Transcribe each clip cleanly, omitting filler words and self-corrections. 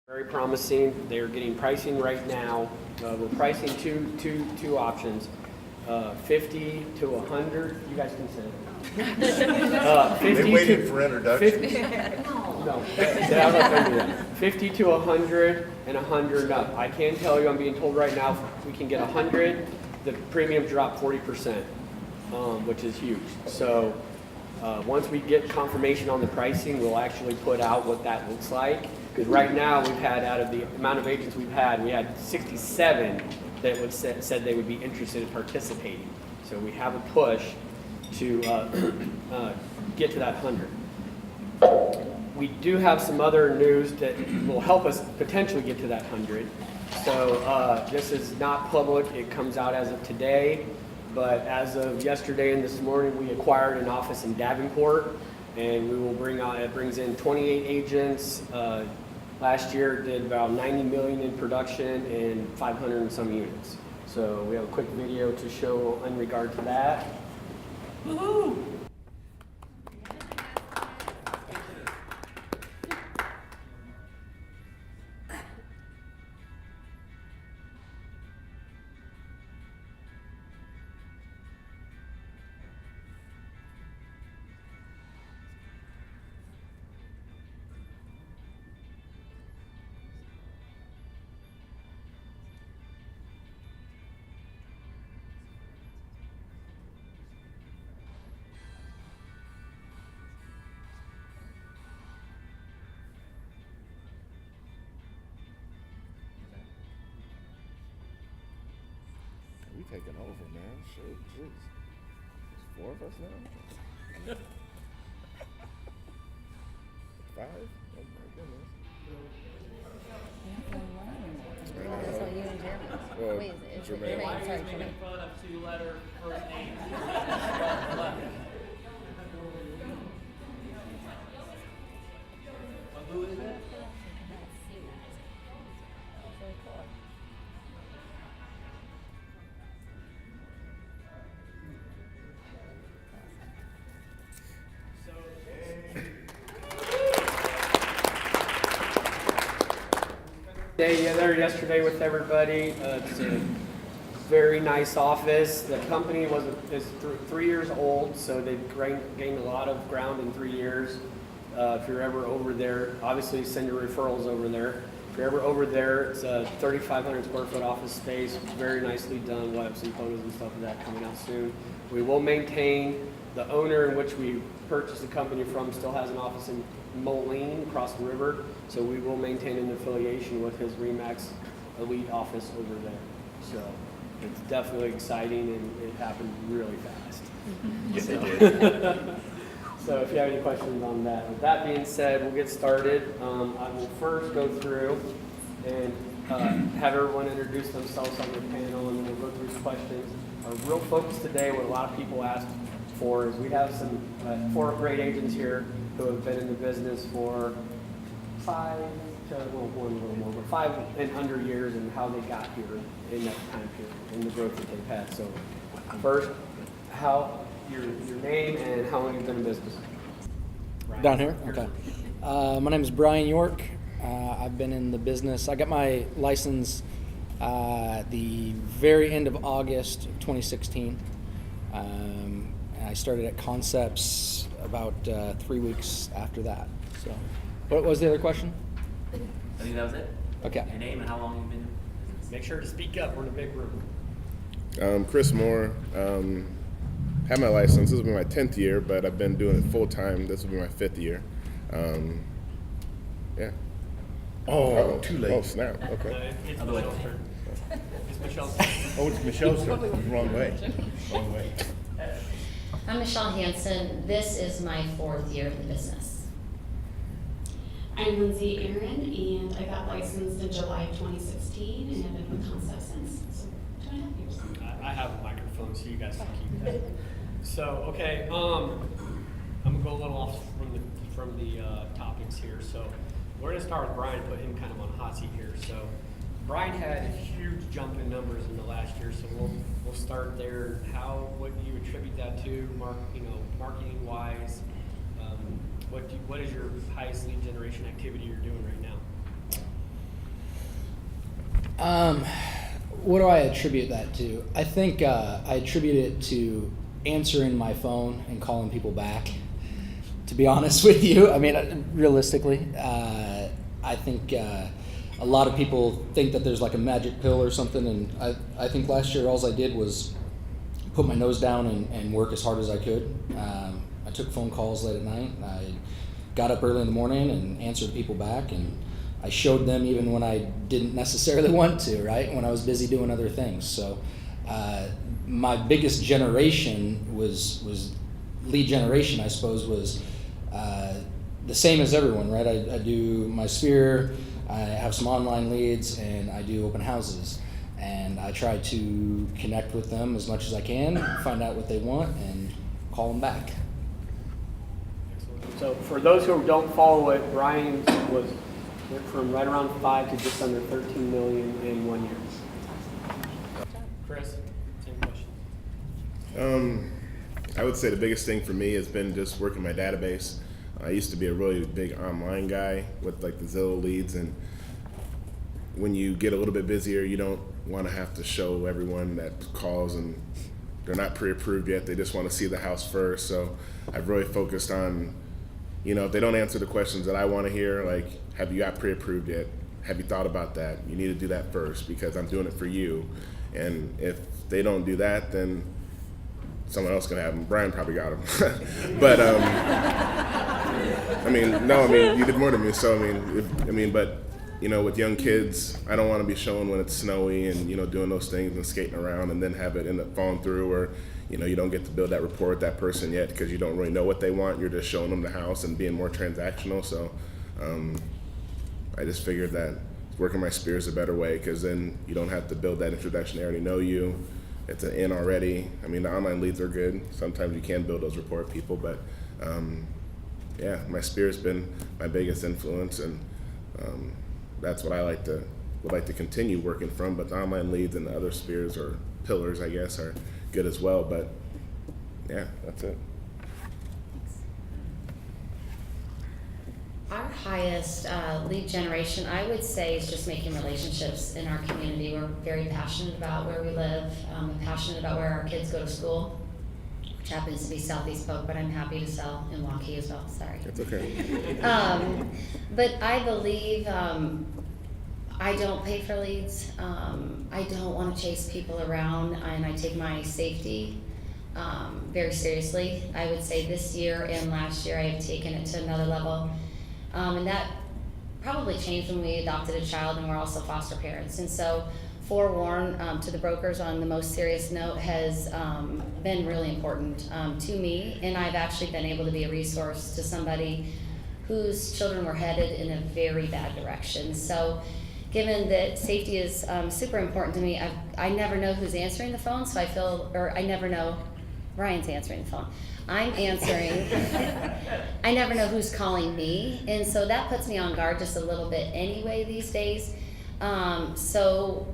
Very promising. They're getting pricing right now. We're pricing two options, 50 to 100. You guys can say it. 50 They waited to, for introduction. 50, no, I'll let them do that. 50 to 100 and 100 up. I can tell you, I'm being told right now, if we can get 100, the premium drop 40%, which is huge. So once we get confirmation on the pricing, we'll actually put out what that looks like. Because right now we've had, out of the amount of agents we've had, we had 67 that would said they would be interested in participating. So we have a push to get to that 100. We do have some other news that will help us potentially get to that 100. So this is not public. It comes out as of today. But as of yesterday and this morning, we acquired an office in Davenport, and we will bring on, it brings in 28 agents. Last year it did about 90 million in production and 500 and some units. So we have a quick video to show in regard to that. Woohoo! We taking over, man. Shit, jeez. There's 4 of us now? 5? Oh my goodness. So you and Jeremy. Well, Wait, is it Jermaine. Jermaine? Sorry, Making Jermaine. fun of 2-letter first names. Who is it? Day there yesterday with everybody. It's a very nice office. The company is 3 years old, so they've gained a lot of ground in 3 years. If you're ever over there, obviously send your referrals over there. If you're ever over there, it's a 3,500 square foot office space, very nicely done. We'll have some photos and stuff of that coming out soon. We will maintain, the owner in which we purchased the company from still has an office in Moline across the river, so we will maintain an affiliation with his RE/MAX Elite office over there. So it's definitely exciting, and it happened really fast. Yes, it did. So if you have any questions on that. With that being said, we'll get started. I will first go through and have everyone introduce themselves on the panel, and then we'll go through some questions. Our real focus today, what a lot of people asked for, is we have some 4 great agents here who have been in the business for 5 to, well, 1 a little more, but 5 and under years, and how they got here in that time period and the growth that they've had. So first, your name and how long you've been in business. Brian. Down here? Okay. My name is Bryan York. I've been in the business. I got my license the very end of August of 2016. I started at Concepts about 3 weeks after that. So, what was the other question? I think that was it. Okay. Your name and how long you've been? Make sure to speak up. We're in a big room. Chris Moore. Had my license. This will be my 10th year, but I've been doing it full time. This will be my 5th year. Yeah. Oh, too late. Oh, snap. Okay. It's Other way. Michelle's turn. It's Michelle's turn. Oh, it's Michelle's turn. Wrong way. Wrong way. I'm Michelle Hanson. This is my 4th year in the business. I'm Lindsey Aaron, and I got licensed in July of 2016, and I've been with Concept since, so 2.5 years. I have a microphone, so you guys can keep that. So, okay, I'm gonna go a little off from the topics here. So we're gonna start with Brian, put him kind of on a hot seat here. So Brian had a huge jump in numbers in the last year, so we'll start there. What do you attribute that to, marketing wise? What is your highest lead generation activity you're doing right now? What do I attribute that to? I think I attribute it to answering my phone and calling people back. To be honest with you, I mean, realistically, I think a lot of people think that there's like a magic pill or something, and I think last year all I did was put my nose down and work as hard as I could. I took phone calls late at night. I got up early in the morning and answered people back, and I showed them even when I didn't necessarily want to, right? When I was busy doing other things. So my biggest generation was lead generation, I suppose, was the same as everyone, right? I do my sphere, I have some online leads, and I do open houses. And I try to connect with them as much as I can, find out what they want, and call them back. So for those who don't follow it, Brian went from right around 5 to just under 13 million in 1 year. Chris, same question. I would say the biggest thing for me has been just working my database. I used to be a really big online guy with like the Zillow leads, and when you get a little bit busier, you don't want to have to show everyone that calls and they're not pre-approved yet. They just want to see the house first. So I've really focused on, if they don't answer the questions that I want to hear, like, have you got pre-approved yet? Have you thought about that? You need to do that first because I'm doing it for you. And if they don't do that, then someone else can have them. Brian probably got them. But, you did more than me. So, but with young kids, I don't want to be showing when it's snowy and, doing those things and skating around and then have it end up falling through, or, you don't get to build that rapport with that person yet because you don't really know what they want. You're just showing them the house and being more transactional. So I just figured that working my sphere is a better way because then you don't have to build that introduction. They already know you. It's an in already. The online leads are good. Sometimes you can build those rapport with people, but my sphere has been my biggest influence, and that's what I would like to continue working from. But the online leads and the other spheres or pillars, I guess, are good as well. But yeah, that's it. Our highest lead generation, I would say, is just making relationships in our community. We're very passionate about where we live, passionate about where our kids go to school, which happens to be Southeast Polk, but I'm happy to sell in Waukee as well, sorry. It's okay. But I believe I don't pay for leads. I don't want to chase people around, and I take my safety very seriously. I would say this year and last year I have taken it to another level. And that probably changed when we adopted a child and we're also foster parents. And so forewarn to the brokers on the most serious note has been really important to me. And I've actually been able to be a resource to somebody whose children were headed in a very bad direction. So given that safety is super important to me, I never know who's answering the phone, so I never know Brian's answering the phone. I'm answering. I never know who's calling me, and so that puts me on guard just a little bit anyway these days. So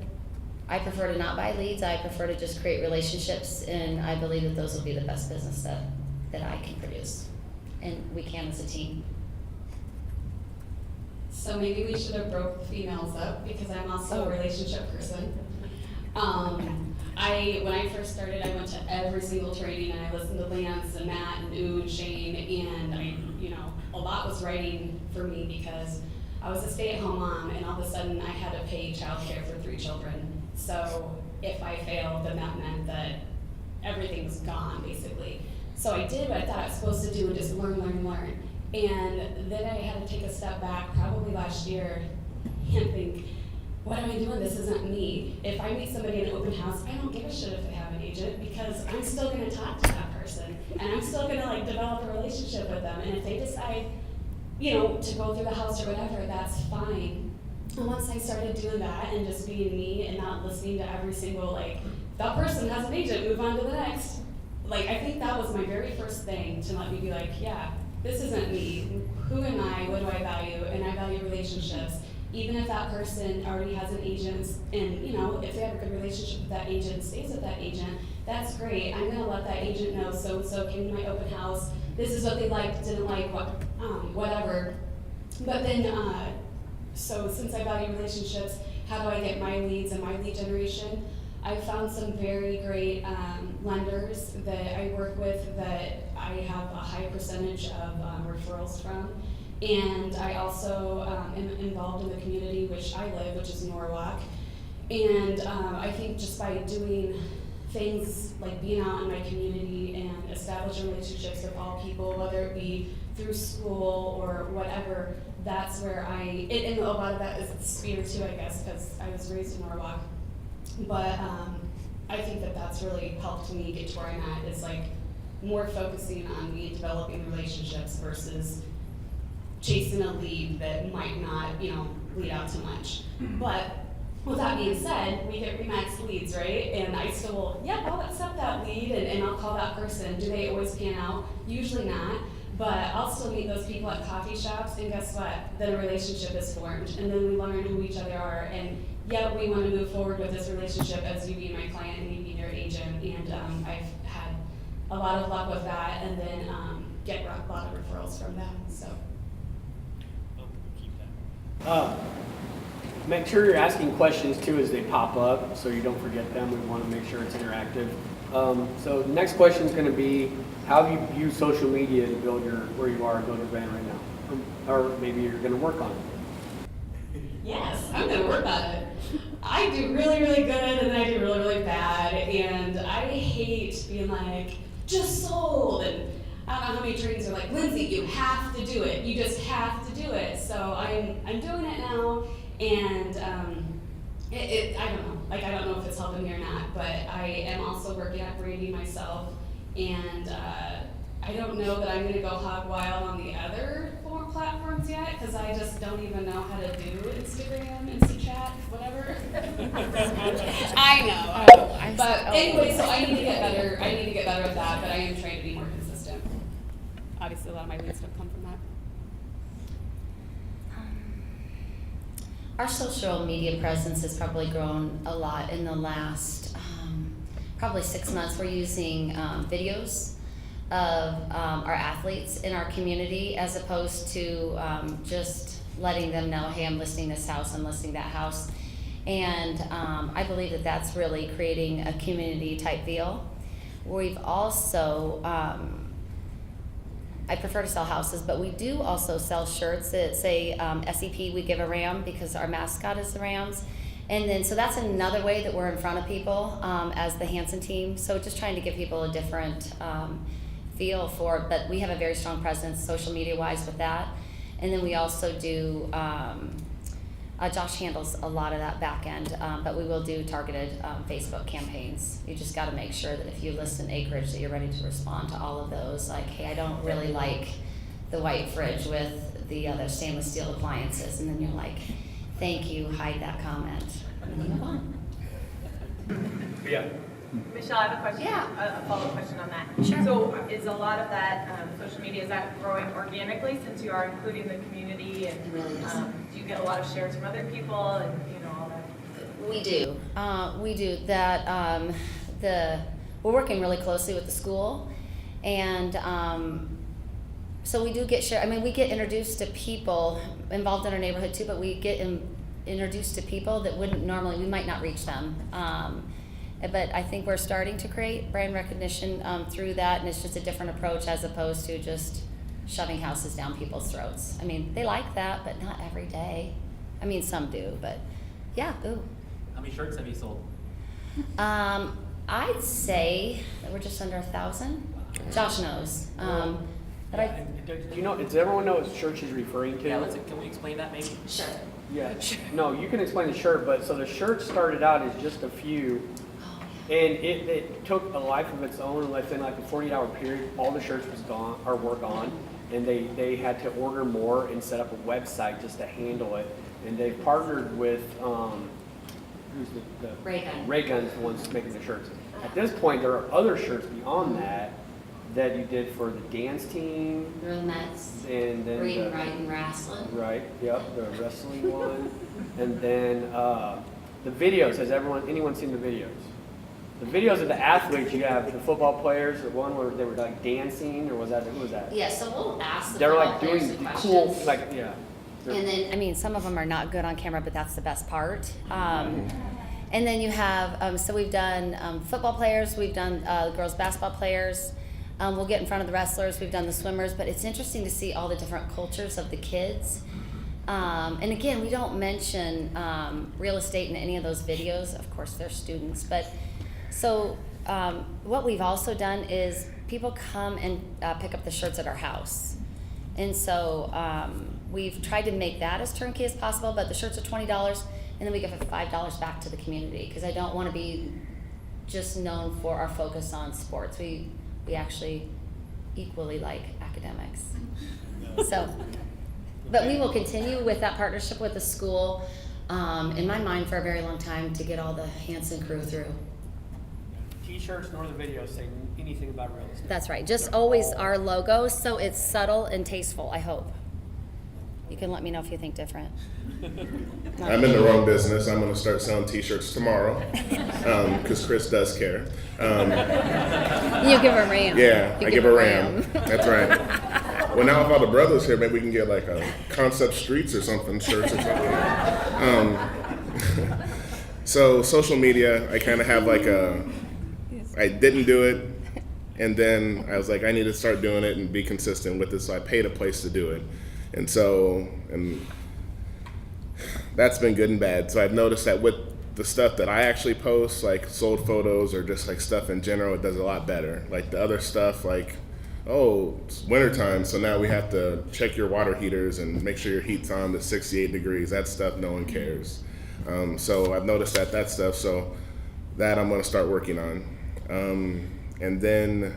I prefer to not buy leads. I prefer to just create relationships, and I believe that those will be the best business that I can produce, and we can as a team. So maybe we should have broke females up because I'm also a relationship person. When I first started, I went to every single training and I listened to Lance and Matt and Ooh and Shane, and a lot was writing for me because I was a stay-at-home mom and all of a sudden I had to pay childcare for 3 children. So if I failed, then that meant that everything was gone basically. So I did what I thought I was supposed to do and just learn. And then I had to take a step back probably last year and think, what am I doing? This isn't me. If I meet somebody in an open house, I don't give a shit if they have an agent because I'm still going to talk to that person and I'm still going to develop a relationship with them. And if they decide, to go through the house or whatever, that's fine. And once I started doing that and just being me and not listening to every single that person has an agent, move on to the next. I think that was my very first thing to let me be yeah, this isn't me. Who am I? What do I value? And I value relationships. Even if that person already has an agent and, if they have a good relationship with that agent, stays with that agent, that's great. I'm gonna let that agent know so-and-so came to my open house, this is what they liked, didn't like, whatever. But then, so since I value relationships, how do I get my leads and my lead generation, I've found some very great lenders that I work with that I have a high percentage of referrals from. And I also am involved in the community which I live, which is Norwalk. And I think just by doing things like being out in my community and establishing relationships with all people, whether it be through school or whatever, that's where and a lot of that is Spear too, I guess, because I was raised in Norwalk. But I think that that's really helped me get to where I'm at, is like more focusing on me developing relationships versus chasing a lead that might not, lead out too much. But with that being said, we get Remax leads, right? And I still will, I'll accept that lead and I'll call that person. Do they always pan out? Usually not. But I'll still meet those people at coffee shops, and guess what? Then a relationship is formed, and then we learn who each other are. And we want to move forward with this relationship as you be my client and you be their agent. And I've had a lot of luck with that, and then get a lot of referrals from them. So. Keep that. Make sure you're asking questions too as they pop up, so you don't forget them. We want to make sure it's interactive. So the next question is going to be, how do you use social media to build where you are, build your brand right now? Or maybe you're going to work on it. Yes, I'm going to work on it. I do really, really good, and then I do really, really bad. And I hate being like, just sold. And I don't know how many trainings are like, Lindsey, you have to do it. You just have to do it. So I'm doing it now. And I don't know. Like, I don't know if it's helping me or not, but I am also working at branding myself. And I don't know that I'm going to go hog wild on the other platforms yet, because I just don't even know how to do Instagram, InstaChat, whatever. I know. But anyway, so I need to get better. I need to get better at that, but I am trying to be more consistent. Obviously, a lot of my leads don't come from that. Our social media presence has probably grown a lot in the last probably 6 months. We're using videos of our athletes in our community, as opposed to just letting them know, hey, I'm listing this house, I'm listing that house. And I believe that that's really creating a community type feel. We've also, I prefer to sell houses, but we do also sell shirts that say SEP, we give a Ram, because our mascot is the Rams. And then, so that's another way that we're in front of people as the Hanson team. So just trying to give people a different feel for, but we have a very strong presence social media wise with that. And then we also do, Josh handles a lot of that back end, but we will do targeted Facebook campaigns. You just gotta make sure that if you list an acreage that you're ready to respond to all of those. Like, hey, I don't really like the white fridge with the other stainless steel appliances. And then you're like, thank you, hide that comment. And then you move on. Yeah. Michelle, I have a question. Yeah. A follow-up question on that. Sure. So is a lot of that social media, is that growing organically since you are including the community? And It really is. do you get a lot of shares from other people and all that? We do. We do. That we're working really closely with the school, and so we do get share. I mean, we get introduced to people involved in our neighborhood too, but we get introduced to people that wouldn't normally. We might not reach them. But I think we're starting to create brand recognition through that, and it's just a different approach as opposed to just shoving houses down people's throats. I mean, they like that, but not every day. I mean, some do, but yeah, ooh. How many shirts have you sold? I'd say that we're just under 1,000. Josh knows. But I, Do you know? Does everyone know what shirt she's referring to? Yeah, can we explain that maybe? sure. Yeah. No, you can explain the shirt, but so the shirt started out as just a few. Oh, And it took a life of its own, and within like a 48-hour period, all the shirts were gone, and they had to order more and set up a website just to handle it. And they've partnered with who's the Ray Gun. Ray Gun's the ones making the shirts. At this point, there are other shirts beyond that you did for the dance team, Roommates, and then reading, writing, wrestling. right, yep, the wrestling one, and then the videos. Has anyone seen the videos? The videos of the athletes, you have the football players, the one where they were like dancing, or who was that? Yeah, so we'll ask the They were football like players doing the cool, questions. like, yeah. And then, I mean, some of them are not good on camera, but that's the best part. And then you have, so we've done football players, we've done girls basketball players. We'll get in front of the wrestlers, we've done the swimmers, but it's interesting to see all the different cultures of the kids. And again, we don't mention real estate in any of those videos. Of course, they're students, but so what we've also done is people come and pick up the shirts at our house. And so we've tried to make that as turnkey as possible, but the shirts are $20, and then we give $5 back to the community, because I don't want to be just known for our focus on sports. We actually equally like academics. So, but we will continue with that partnership with the school, in my mind, for a very long time, to get all the Hanson crew through. T-shirts nor the videos say anything about real estate. That's right. Just always our logo, so it's subtle and tasteful, I hope. You can let me know if you think different. I'm in the wrong business. I'm going to start selling T-shirts tomorrow because Chris does care. You give a ram. Yeah, You I give a ram. That's right. Well, now with all the brothers here, maybe we can get like a Concept Streets or something, shirts or something. So social media, I kind of have like I didn't do it, and then I was like, I need to start doing it and be consistent with it, so I paid a place to do it. And that's been good and bad. So I've noticed that with the stuff that I actually post, like sold photos or just like stuff in general, it does a lot better. Like the other stuff, like, oh, it's wintertime, so now we have to check your water heaters and make sure your heat's on to 68 degrees. That stuff, no one cares. So I've noticed that stuff, so that I'm gonna start working on. And then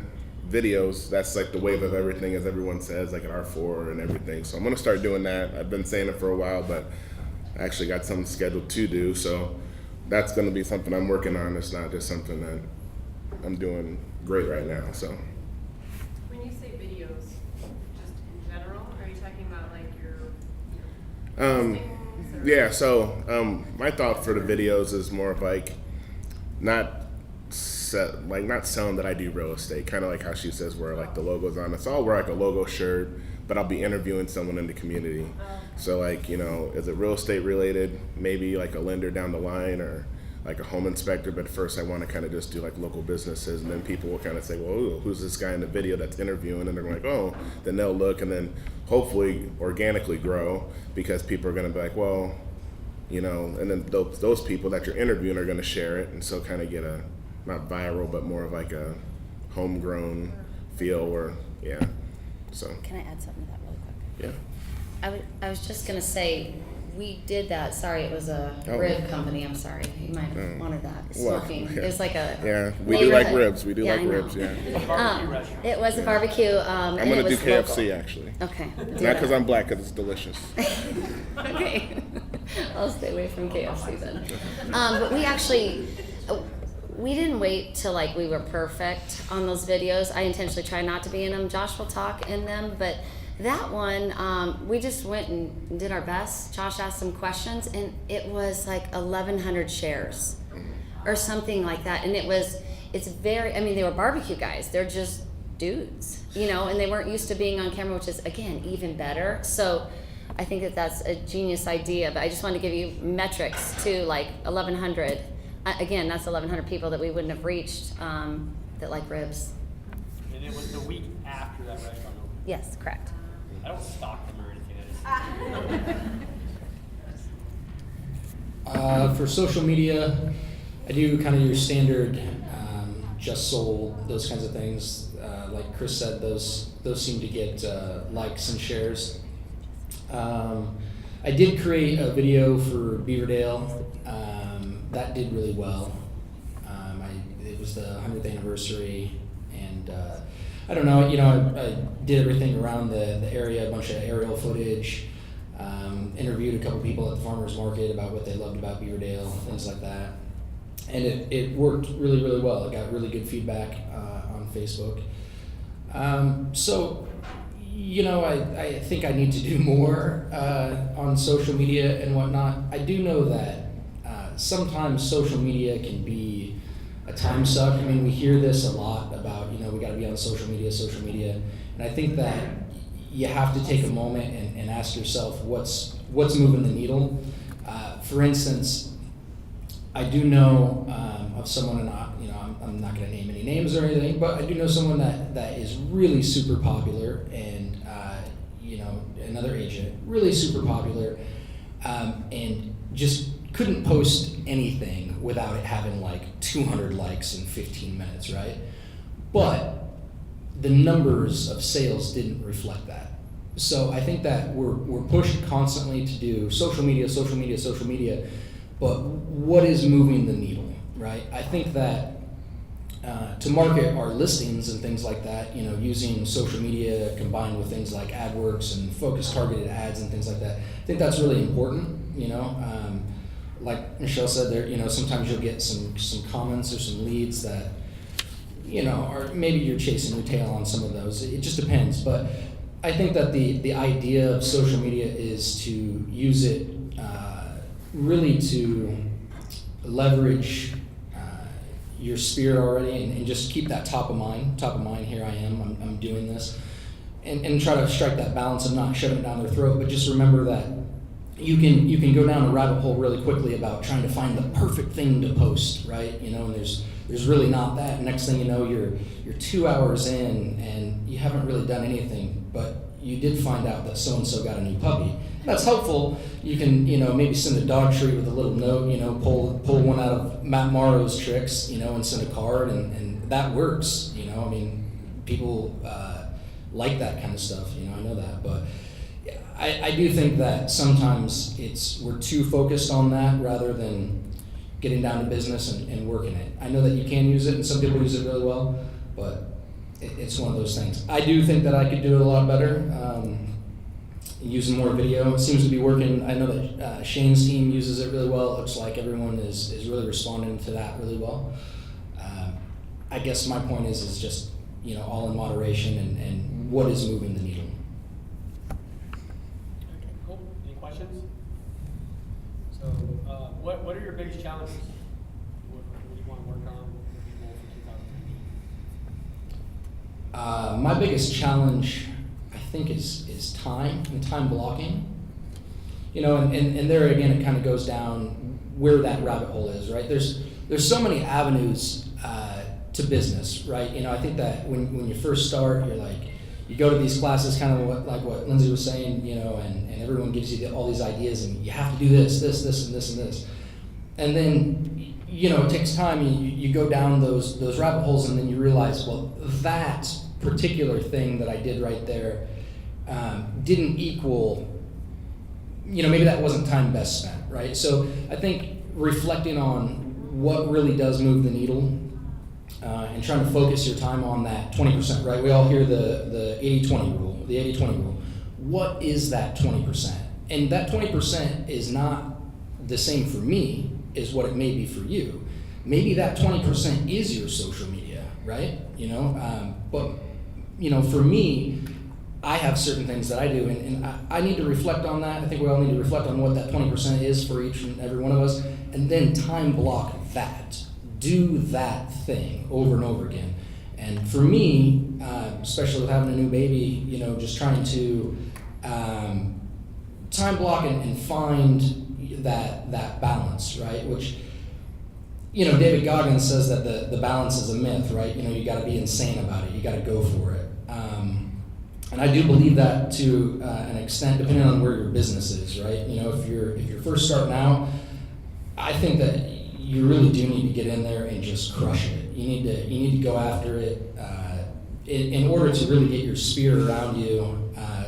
videos, that's like the wave of everything, as everyone says, like an R4 and everything. So I'm gonna start doing that. I've been saying it for a while, but I actually got something scheduled to do. So that's gonna be something I'm working on. It's not just something that I'm doing great right now, so. When you say videos, just in general, are you talking about like your listings or- Yeah, so my thought for the videos is more of like not selling that I do real estate, kind of like how she says where like the logo's on it. So I'll wear like a logo shirt, but I'll be interviewing someone in the community. So like, you know, is it real estate related? Maybe like a lender down the line or like a home inspector, but first I want to kind of just do like local businesses, and then people will kind of say, well, ooh, who's this guy in the video that's interviewing? And they're like, oh, then they'll look and then hopefully organically grow, because people are going to be like, well, you know, and then those people that you're interviewing are going to share it, and so kind of get a, not viral, but more of like a homegrown feel where, yeah, so. Can I add something to that really quick? Yeah. I was just gonna say, we did that, sorry, it was a rib company, I'm sorry, you might have wanted that, Well, smoking. yeah. It was like a. Yeah, we do like neighborhood- ribs, we do like I know. ribs, yeah. Barbecue restaurant. It was a barbecue, I'm and gonna it do was KFC local. actually. Okay. do Not that. because I'm black, because it's delicious. Okay, I'll stay away from KFC then. But we actually, we didn't wait till like we were perfect on those videos. I intentionally try not to be in them. Josh will talk in them, but that one, we just went and did our best. Josh asked some questions, and it was like 1,100 shares or something like that. And it's very, I mean, they were barbecue guys. They're just dudes, you know, and they weren't used to being on camera, which is, again, even better. So I think that's a genius idea, but I just wanted to give you metrics to like 1,100. Again, that's 1,100 people that we wouldn't have reached that like ribs. And it was the week after that restaurant opened. Yes, correct. I don't stalk them or anything. I just For social media, I do kind of your standard just sold, those kinds of things. Like Chris said, those seem to get likes and shares. I did create a video for Beaverdale. That did really well. It was the 100th anniversary, and I don't know, you know, I did everything around the area, a bunch of aerial footage, interviewed a couple people at the farmer's market about what they loved about Beaverdale, things like that. And it worked really, really well. It got really good feedback on Facebook. So, you know, I think I need to do more on social media and whatnot. I do know that sometimes social media can be a time suck. I mean, we hear this a lot about, you know, we got to be on social media, and I think that, you have to take a moment and ask yourself what's moving the needle. For instance, I do know of someone, and I'm not going to name any names or anything, but I do know someone that is really super popular, and another agent, really super popular, and just couldn't post anything without it having like 200 likes in 15 minutes, right? But the numbers of sales didn't reflect that. So I think that we're pushed constantly to do social media, but what is moving the needle, right? I think that to market our listings and things like that, using social media combined with things like AdWorks and focused targeted ads and things like that, I think that's really important. Like Michelle said, there, sometimes you'll get some comments or some leads that, or maybe you're chasing your tail on some of those. It just depends. But I think that the idea of social media is to use it really to leverage your spirit already, and just keep that top of mind. Here I am, I'm doing this, and try to strike that balance of not shoving it down their throat, but just remember that you can go down a rabbit hole really quickly about trying to find the perfect thing to post, right? And there's really not that. Next thing you know, you're 2 hours in and you haven't really done anything, but you did find out that so-and-so got a new puppy. That's helpful. You can, maybe send a dog treat with a little note, pull one out of Matt Morrow's tricks, and send a card, and that works, people like that kind of stuff, I know that, but I do think that sometimes we're too focused on that rather than getting down to business and working it. I know that you can use it, and some people use it really well, but it's one of those things. I do think that I could do it a lot better, using more video. It seems to be working. I know that Shane's team uses it really well. It looks like everyone is really responding to that really well. I guess my point is just, all in moderation and what is moving the needle. Okay, cool. Any questions? So, what are your biggest challenges? What do you want to work on? What are your goals for 2019? My biggest challenge, I think, is time and time blocking. And there again, it kind of goes down where that rabbit hole is, right? There's so many avenues to business, right? I think that when you first start, you're like, you go to these classes, kind of like what Lindsey was saying, and everyone gives you all these ideas, and you have to do this, and this. And then, it takes time. You go down those rabbit holes, and then you realize, well, that particular thing that I did right there didn't equal, maybe that wasn't time best spent, right? So I think reflecting on what really does move the needle, and trying to focus your time on that 20%, right? We all hear the 80-20 rule, the 80-20 rule. What is that 20%? And that 20% is not the same for me as what it may be for you. Maybe that 20% is your social media, right? But for me, I have certain things that I do, and I need to reflect on that. I think we all need to reflect on what that 20% is for each and every one of us, and then time block that. Do that thing over and over again. And for me, especially with having a new baby, just trying to time block and find that balance, right? Which, David Goggins says that the balance is a myth, right? You got to be insane about it. You got to go for it. And I do believe that to an extent, depending on where your business is, right? If you're first starting out, I think that you really do need to get in there and just crush it. You need to go after it in order to really get your spirit around you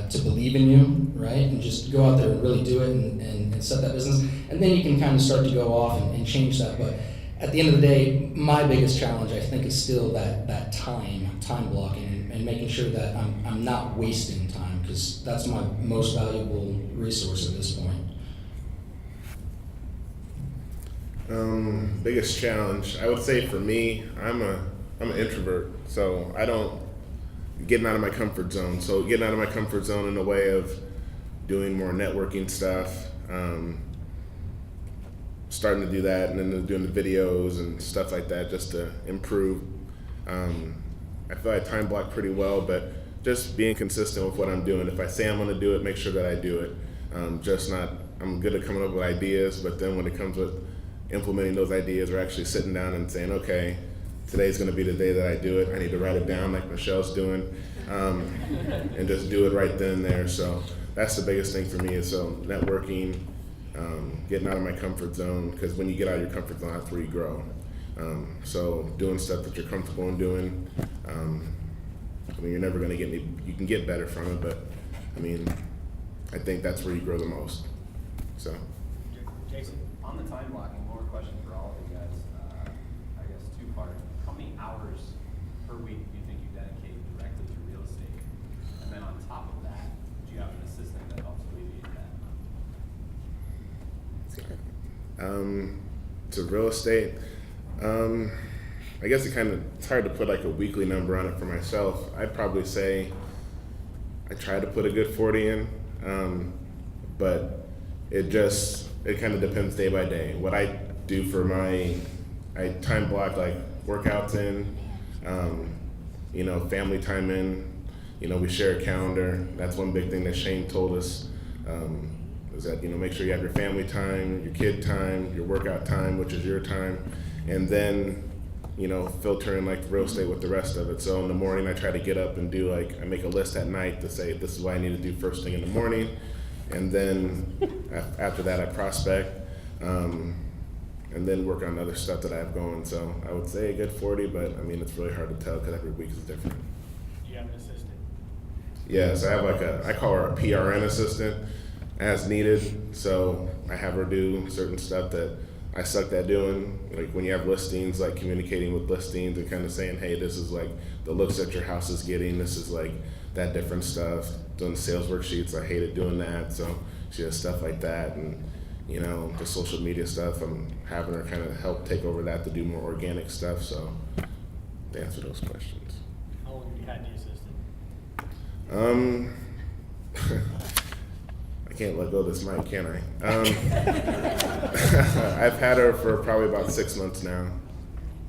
to believe in you, right? And just go out there and really do it and set that business. And then you can kind of start to go off and change that. But at the end of the day, my biggest challenge, I think, is still that time blocking and making sure that I'm not wasting time, because that's my most valuable resource at this point. Biggest challenge, I would say for me, I'm an introvert, so I don't getting out of my comfort zone. So getting out of my comfort zone in the way of doing more networking stuff, starting to do that, and then doing the videos and stuff like that just to improve. I feel I time block pretty well, but just being consistent with what I'm doing. If I say I'm gonna do it, make sure that I do it. I'm good at coming up with ideas, but then when it comes with implementing those ideas or actually sitting down and saying, okay, today's gonna be the day that I do it. I need to write it down like Michelle's doing, and just do it right then and there. So that's the biggest thing for me is networking, getting out of my comfort zone, because when you get out of your comfort zone, that's where you grow. So doing stuff that you're comfortable in doing. I mean, you're never gonna get you can get better from it, but I mean, I think that's where you grow the most. So. Jason? On the time blocking, more question for all of you guys. I guess two-part. How many hours per week do you think you dedicate directly to real estate? And then on top of that, do you have an assistant that helps alleviate that? To real estate, I guess it's hard to put like a weekly number on it for myself. I'd probably say I try to put a good 40 in, but it kind of depends day by day. What I do for I time block like workouts in, family time in, we share a calendar. That's one big thing that Shane told us, is that, make sure you have your family time, your kid time, your workout time, which is your time, and then, filter in like real estate with the rest of it. So in the morning I try to get up and do I make a list at night to say this is what I need to do first thing in the morning. And then after that I prospect, and then work on other stuff that I have going. So I would say a good 40, but I mean, it's really hard to tell because every week is different. You have an assistant? Yes, I have I call her a PRN assistant as needed. So I have her do certain stuff that I sucked at doing. Like when you have listings, like communicating with listings and kind of saying, hey, this is like the looks that your house is getting. This is like that different stuff. Doing the sales worksheets, I hated doing that. So she does stuff like that. And the social media stuff, I'm having her kind of help take over that to do more organic stuff. So to answer those questions. How long have you had the assistant? I can't let go of this mic, can I? I've had her for probably about 6 months now.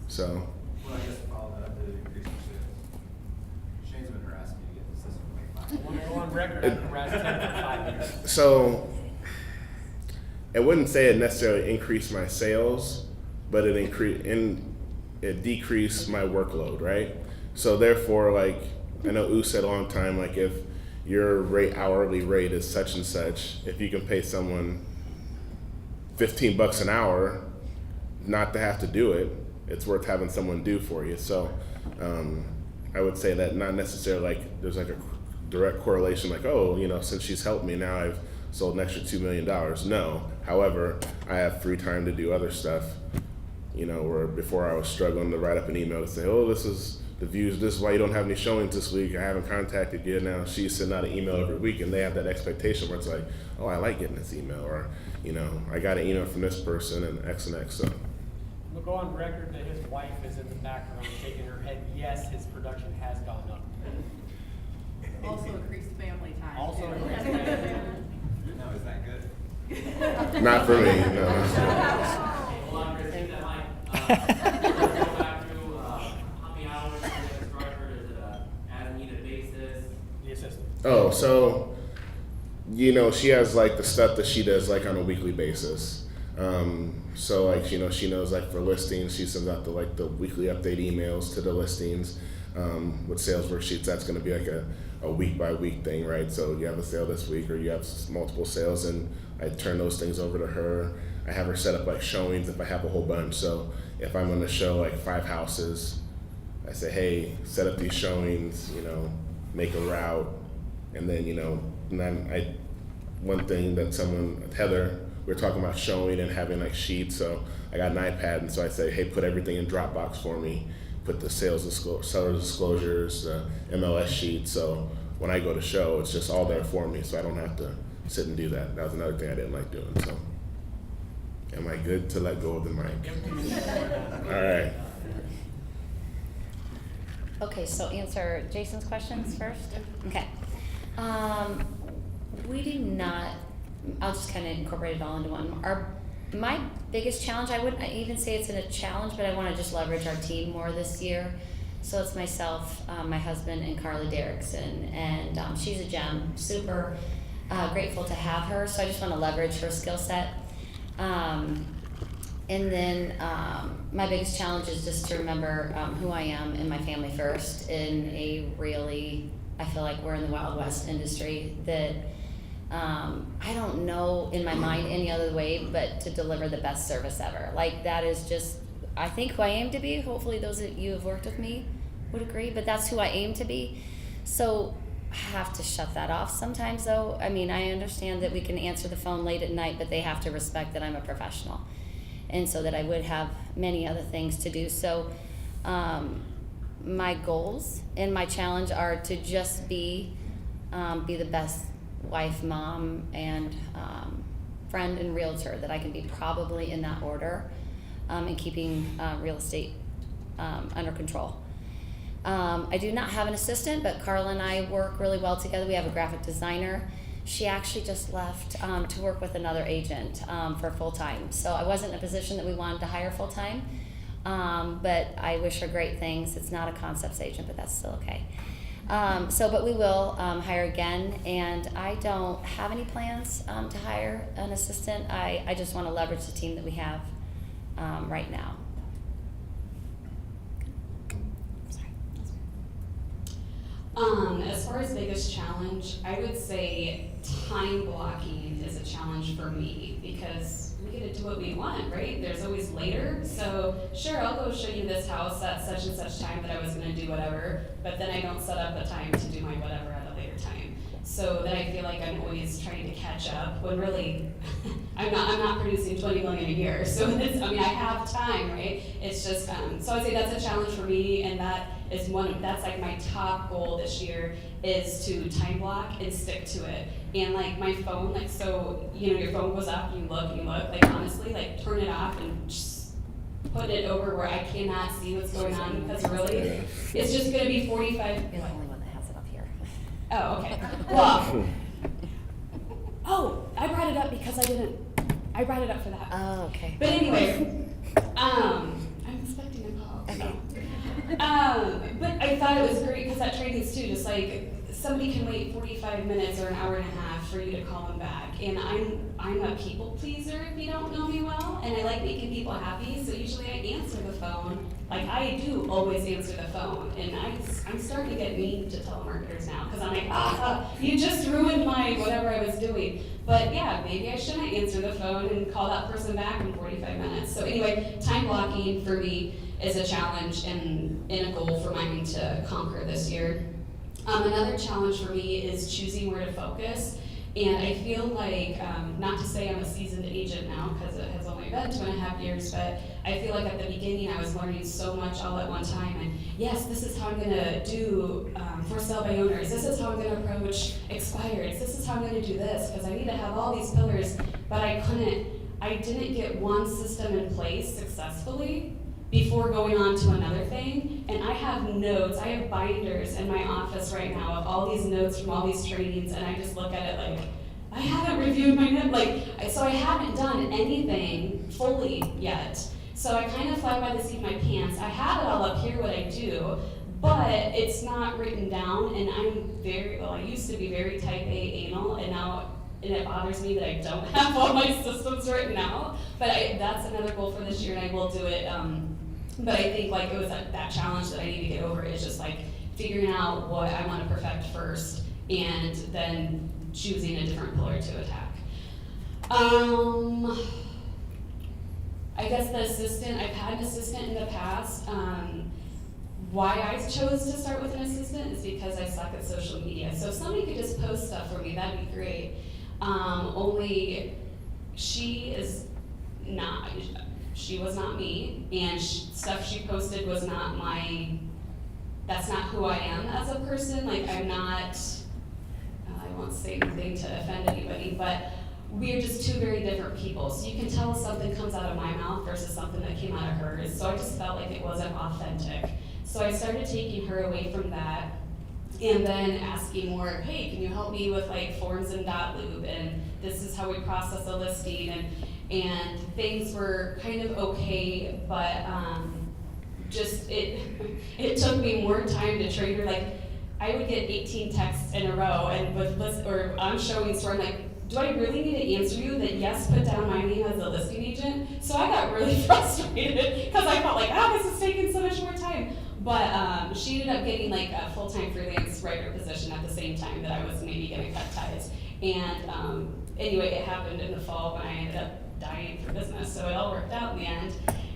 So. Well, I guess to follow that up to increase your sales. Shane's been harassing me to get the system like 5 I want to go on record, I've been harassed 10 for 5 years. So, I wouldn't say it necessarily increased my sales, but it decreased my workload, right? So therefore, I know U said a long time, if your hourly rate is such and such, if you can pay someone $15 an hour not to have to do it, it's worth having someone do for you. So I would say that not necessarily there's a direct correlation since she's helped me now I've sold an extra $2 million. No. However, I have free time to do other stuff, where before I was struggling to write up an email to say, oh, this is the views, this is why you don't have any showings this week, I haven't contacted you. Now she's sending out an email every week and they have that expectation where it's like, oh, I like getting this email, or, I got an email from this person and X and X. So. We'll go on record that his wife is in the background shaking her head, yes, his production has gone up. Also increased family time. Also too. increased family time. Now, is that good? Not for me, no. Hold on, Chris, keep that mic. Go back to how many hours is it structured? Is it a as-needed basis? The assistant. Oh, so, she has the stuff that she does on a weekly basis. So she knows for listings, she sends out the weekly update emails to the listings. With sales worksheets, that's going to be a week by week thing, right? So you have a sale this week or you have multiple sales, and I turn those things over to her. I have her set up showings if I have a whole bunch. So if I'm going to show 5 houses, I say, hey, set up these showings, make a route. And then, one thing that Heather, we were talking about showing and having sheets. So I got an iPad, and so I say, hey, put everything in Dropbox for me. Put the seller disclosures, the MLS sheet. So when I go to show, it's just all there for me, so I don't have to sit and do that. That was another thing I didn't like doing. So, am I good to let go of the mic? All right. Okay, so answer Jason's questions first? Okay. We do not, I'll just kind of incorporate it all into one. My biggest challenge, I wouldn't even say it's a challenge, but I want to just leverage our team more this year. So it's myself, my husband, and Carly Derrickson, and she's a gem. Super grateful to have her. So I just want to leverage her skill set. And then my biggest challenge is just to remember who I am and my family first in a really, I feel like we're in the Wild West industry that I don't know in my mind any other way but to deliver the best service ever. Like that is just, I think who I aim to be. Hopefully those of you who have worked with me would agree, but that's who I aim to be. So I have to shut that off sometimes though. I mean, I understand that we can answer the phone late at night, but they have to respect that I'm a professional. And so that I would have many other things to do. So my goals and my challenge are to just be the best wife, mom, and friend and realtor that I can be, probably in that order, and keeping real estate under control. I do not have an assistant, but Carla and I work really well together. We have a graphic designer. She actually just left to work with another agent for full-time. So I wasn't in a position that we wanted to hire full-time, but I wish her great things. It's not a concepts agent, but that's still okay. But we will hire again, and I don't have any plans to hire an assistant. I just want to leverage the team that we have right now. As far as biggest challenge, I would say time blocking is a challenge for me because we get to do what we want, right? There's always later. So sure, I'll go show you this house at such and such time that I was gonna do whatever, but then I don't set up a time to do my whatever at a later time. So then I feel like I'm always trying to catch up when really I'm not producing 20 million a year. So it's, I mean, I have time, right? It's just, so I'd say that's a challenge for me, and that's like my top goal this year is to time block and stick to it. And like my phone, like, so, you know, your phone goes off and you look, like honestly, like turn it off and just put it over where I cannot see what's going on, because really, it's just gonna be 45. You're the only one that has it up here. Oh, okay. Well, I brought it up because I brought it up for that. Oh, okay. But anyway, I'm expecting a call. Okay. But I thought it was great because that training's too, just like somebody can wait 45 minutes or an hour and a half for you to call them back. And I'm a people pleaser if you don't know me well, and I like making people happy, so usually I answer the phone. Like I do always answer the phone, and I'm starting to get mean to telemarketers now because I'm like, you just ruined my whatever I was doing. But yeah, maybe I shouldn't answer the phone and call that person back in 45 minutes. So anyway, time blocking for me is a challenge and a goal for mine to conquer this year. Another challenge for me is choosing where to focus. And I feel like, not to say I'm a seasoned agent now, because it has only been 2.5 years, but I feel like at the beginning I was learning so much all at one time. And yes, this is how I'm gonna do for sale by owners. This is how I'm gonna approach expireds. This is how I'm gonna do this, because I need to have all these pillars, but I didn't get one system in place successfully before going on to another thing. And I have notes, I have binders in my office right now of all these notes from all these trainings, and I just look at it like, I haven't reviewed my notes, so I haven't done anything fully yet. So I kind of fly by the seat of my pants. I have it all up here, what I do, but it's not written down, and I used to be very type A anal, and it bothers me that I don't have all my systems written out. But that's another goal for this year, and I will do it. But I think like it was that challenge that I need to get over is just like figuring out what I want to perfect first, and then choosing a different pillar to attack. I guess the assistant, I've had an assistant in the past. Why I chose to start with an assistant is because I suck at social media. So if somebody could just post stuff for me, that'd be great. Only she was not me, and stuff she posted was not that's not who I am as a person. Like I'm not, I won't say anything to offend anybody, but we're just two very different people. So you can tell if something comes out of my mouth versus something that came out of hers. So I just felt like it wasn't authentic. So I started taking her away from that, and then asking more, hey, can you help me with like forms and .lube, and this is how we process a listing, and things were kind of okay, but just, it took me more time to train her. Like, I would get 18 texts in a row, and or I'm showing store, I'm like, do I really need to answer you that yes, put down my name as a listing agent? So I got really frustrated because I felt like, this is taking so much more time. But she ended up getting like a full-time freelance writer position at the same time that I was maybe gonna cut ties. And anyway, it happened in the fall when I ended up dying for business. So it all worked out in the end.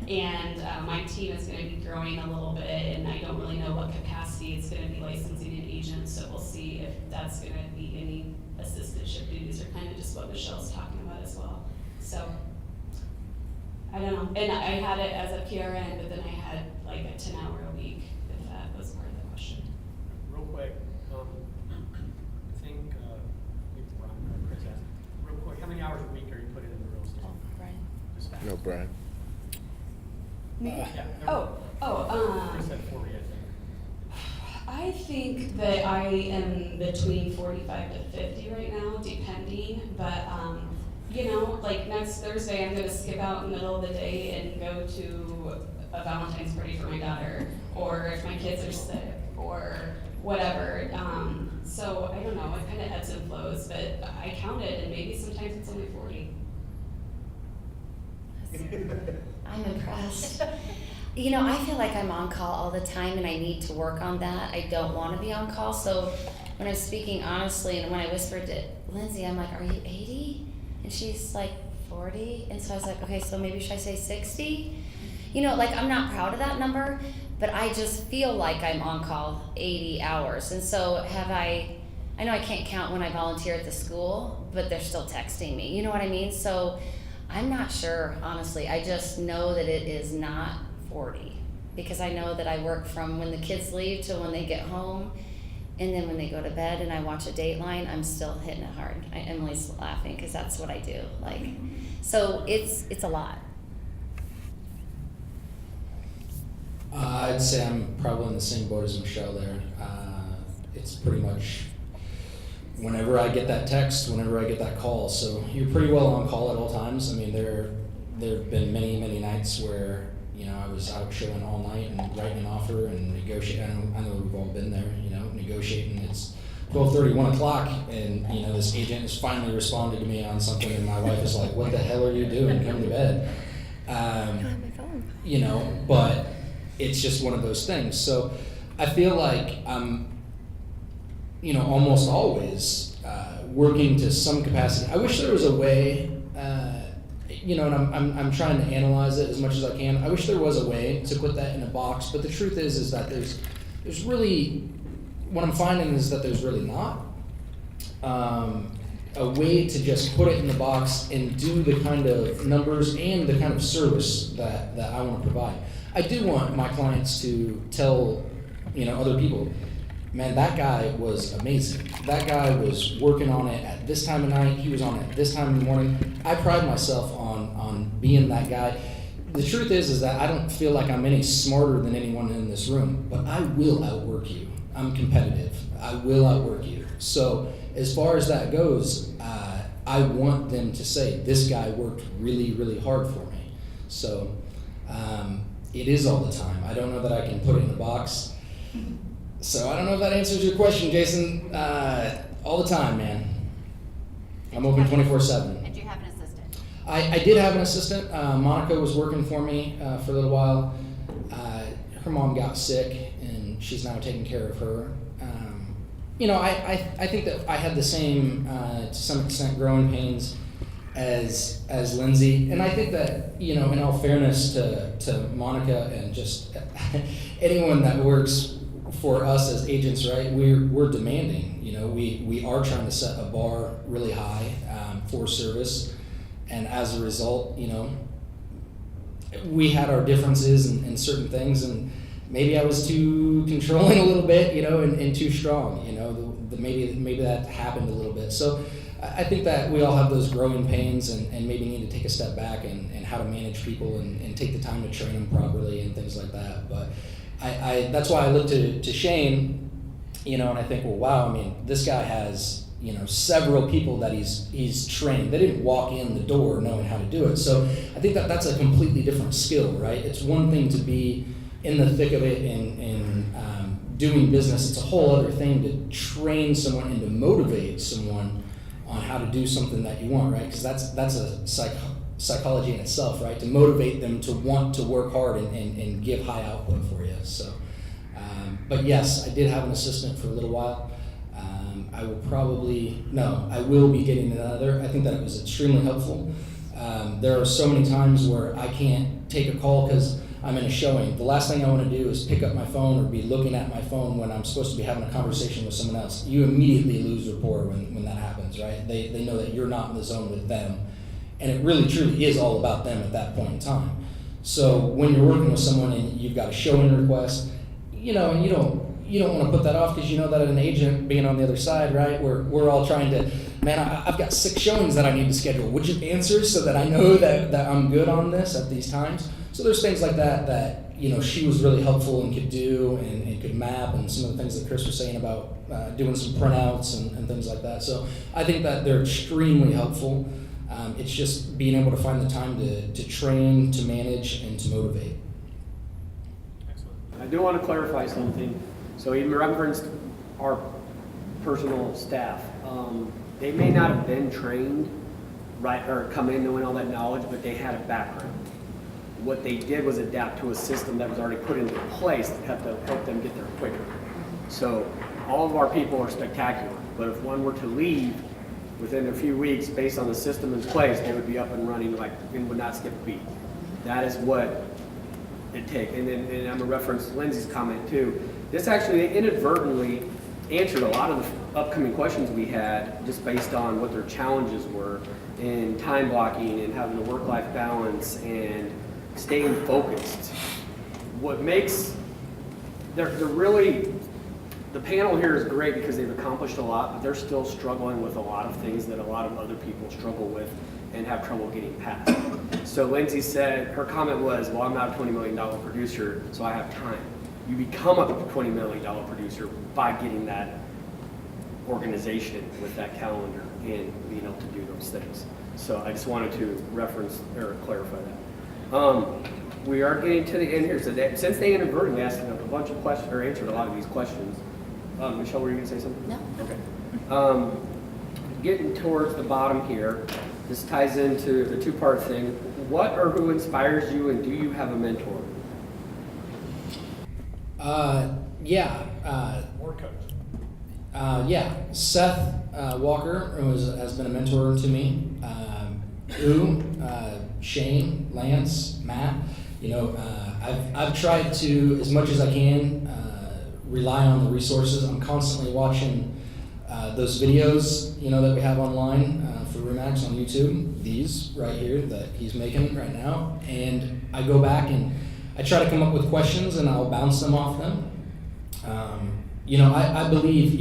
And my team is gonna be growing a little bit, and I don't really know what capacity it's gonna be licensing an agent, so we'll see if that's gonna be any assistantship duties or kind of just what Michelle's talking about as well. So, I don't know. And I had it as a PRN, but then I had like a 10-hour a week, if that was part of the question. Real quick, I think, maybe Brian or Chris asked, real quick, how many hours a week are you putting into real estate? Brian. Just fast. No, Brian. Yeah. Chris said 40, I think. I think that I am between 45 to 50 right now, depending, but, you know, like next Thursday, I'm gonna skip out in the middle of the day and go to a Valentine's party for my daughter, or if my kids are sick, or whatever. So I don't know, it kind of ebbs and flows, but I counted, and maybe sometimes it's only 40. I'm impressed. You know, I feel like I'm on call all the time, and I need to work on that. I don't want to be on call, so when I'm speaking honestly, and when I whispered to Lindsay, I'm like, are you 80? And she's like, 40? And so I was like, okay, so maybe should I say 60? You know, like, I'm not proud of that number, but I just feel like I'm on call 80 hours. And so I know I can't count when I volunteer at the school, but they're still texting me. You know what I mean? So I'm not sure, honestly. I just know that it is not 40, because I know that I work from when the kids leave to when they get home, and then when they go to bed and I watch a Dateline, I'm still hitting it hard. Emily's laughing because that's what I do. Like, so it's a lot. I'd say I'm probably in the same boat as Michelle there. It's pretty much whenever I get that text, whenever I get that call. So you're pretty well on call at all times. I mean, there have been many nights where, you know, I was out showing all night and writing an offer and negotiating. I know we've all been there, you know, negotiating. It's 12:30, 1 o'clock, and, you know, this agent has finally responded to me on something, and my wife is like, what the hell are you doing? Come to bed. You know, but it's just one of those things. So I feel like I'm, you know, almost always working to some capacity. I wish there was a way, you know, and I'm trying to analyze it as much as I can. I wish there was a way to put that in a box, but the truth is that there's really, what I'm finding is that there's really not a way to just put it in the box and do the kind of numbers and the kind of service that I want to provide. I do want my clients to tell, you know, other people, man, that guy was amazing. That guy was working on it at this time of night. He was on it at this time in the morning. I pride myself on being that guy. The truth is that I don't feel like I'm any smarter than anyone in this room, but I will outwork you. I'm competitive. I will outwork you. So as far as that goes, I want them to say, this guy worked really hard for me. So it is all the time. I don't know that I can put it in a box. So I don't know if that answers your question, Jason. All the time, man. I'm open 24/7. And do you have an assistant? I did have an assistant. Monica was working for me for a little while. Her mom got sick, and she's now taking care of her. You know, I think that I had the same, to some extent, growing pains as Lindsay. And I think that, you know, in all fairness to Monica and just anyone that works for us as agents, right, we're demanding. You know, we are trying to set a bar really high for service, and as a result, you know, we had our differences in certain things, and maybe I was too controlling a little bit, you know, and too strong. You know, maybe that happened a little bit. So I think that we all have those growing pains, and maybe need to take a step back and how to manage people and take the time to train them properly and things like that. But I that's why I look to Shane, you know, and I think, well, wow, I mean, this guy has, you know, several people that he's trained. They didn't walk in the door knowing how to do it. So I think that that's a completely different skill, right? It's one thing to be in the thick of it and doing business, it's a whole other thing to train someone and to motivate someone on how to do something that you want, right? Because that's a psychology in itself, right? To motivate them to want to work hard and give high output for you. So, but yes, I did have an assistant for a little while. I will be getting another. I think that it was extremely helpful. There are so many times where I can't take a call because I'm in a showing. The last thing I want to do is pick up my phone or be looking at my phone when I'm supposed to be having a conversation with someone else. You immediately lose rapport when that happens, right? They know that you're not in the zone with them. And it really truly is all about them at that point in time. So when you're working with someone and you've got a showing request, and you don't want to put that off because you know that an agent being on the other side, right? We're all trying to, man, I've got 6 showings that I need to schedule. Would you answer so that I know that I'm good on this at these times? So there's things like that she was really helpful and could do and could map, and some of the things that Chris was saying about doing some printouts and things like that. So I think that they're extremely helpful. It's just being able to find the time to train, to manage, and to motivate. Excellent. I do want to clarify something. So he referenced our personal staff. They may not have been trained, right, or come in knowing all that knowledge, but they had a background. What they did was adapt to a system that was already put into place that had to help them get there quicker. So all of our people are spectacular, but if one were to leave within a few weeks based on the system in place, they would be up and running and would not skip a beat. That is what it takes. And I'm going to reference Lindsey's comment too. This actually inadvertently answered a lot of the upcoming questions we had just based on what their challenges were in time blocking and having a work-life balance and staying focused. What makes, the panel here is great because they've accomplished a lot, but they're still struggling with a lot of things that a lot of other people struggle with and have trouble getting past. So Lindsey said, her comment was, well, I'm not a $20 million producer, so I have time. You become a $20 million producer by getting that organization with that calendar and being able to do those things. So I just wanted to reference or clarify that. We are getting to the end here. So since they inadvertently asked a bunch of questions or answered a lot of these questions, Michelle, were you going to say something? No. Okay. Getting towards the bottom here, this ties into the 2-part thing. What or who inspires you, and do you have a mentor? Or coach. Seth Walker has been a mentor to me. Shane, Lance, Matt. I've tried to, as much as I can, rely on the resources. I'm constantly watching those videos, that we have online for Remax on YouTube. These right here that he's making right now, and I go back and I try to come up with questions and I'll bounce them off them. I believe,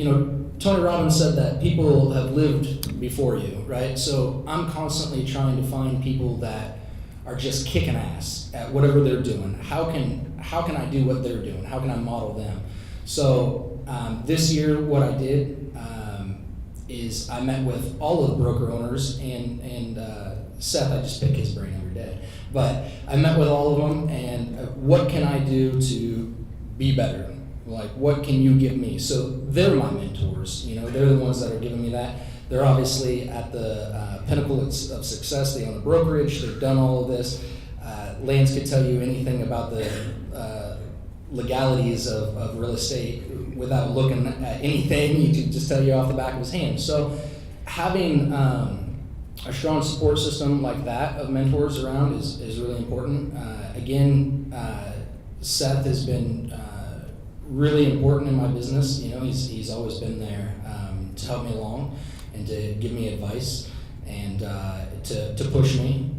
Tony Robbins said that people have lived before you, right? So I'm constantly trying to find people that are just kicking ass at whatever they're doing. How can I do what they're doing? How can I model them? So this year, what I did is I met with all of the broker owners and Seth. I just pick his brain every day, but I met with all of them. And what can I do to be better? Like, what can you give me? So they're my mentors. They're the ones that are giving me that. They're obviously at the pinnacle of success. They own a brokerage. They've done all of this. Lance could tell you anything about the legalities of real estate without looking at anything. He could just tell you off the back of his hand. So having a strong support system like that of mentors around is really important. Seth has been really important in my business. He's always been there to help me along and to give me advice and to push me,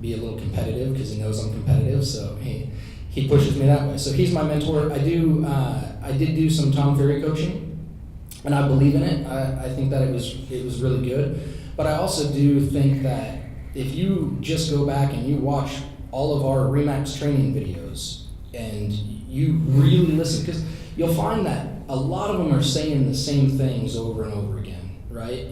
be a little competitive because he knows I'm competitive. So he pushes me that way. So he's my mentor. I did do some Tom Ferry coaching, and I believe in it. I think that it was really good. But I also do think that if you just go back and you watch all of our Remax training videos and you really listen, because you'll find that a lot of them are saying the same things over and over again, right?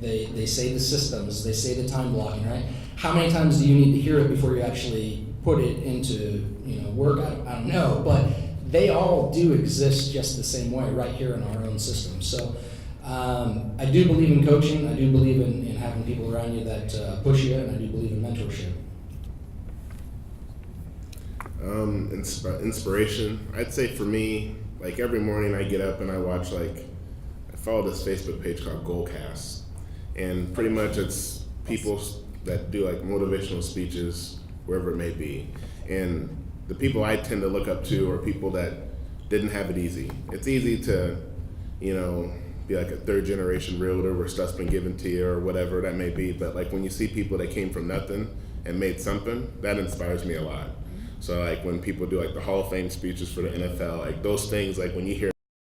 They say the systems, they say the time blocking, right? How many times do you need to hear it before you actually put it into, work, I don't know, but they all do exist just the same way right here in our own system. So I do believe in coaching. I do believe in having people around you that push you, and I do believe in mentorship. Inspiration. I'd say for me, like every morning I get up and I watch, I follow this Facebook page called Goalcast, and pretty much it's people that do motivational speeches wherever it may be. And the people I tend to look up to are people that didn't have it easy. It's easy to, be like a third generation realtor where stuff's been given to you or whatever that may be. But when you see people that came from nothing and made something, that inspires me a lot. So when people do the Hall of Fame speeches for the NFL, those things, when you hear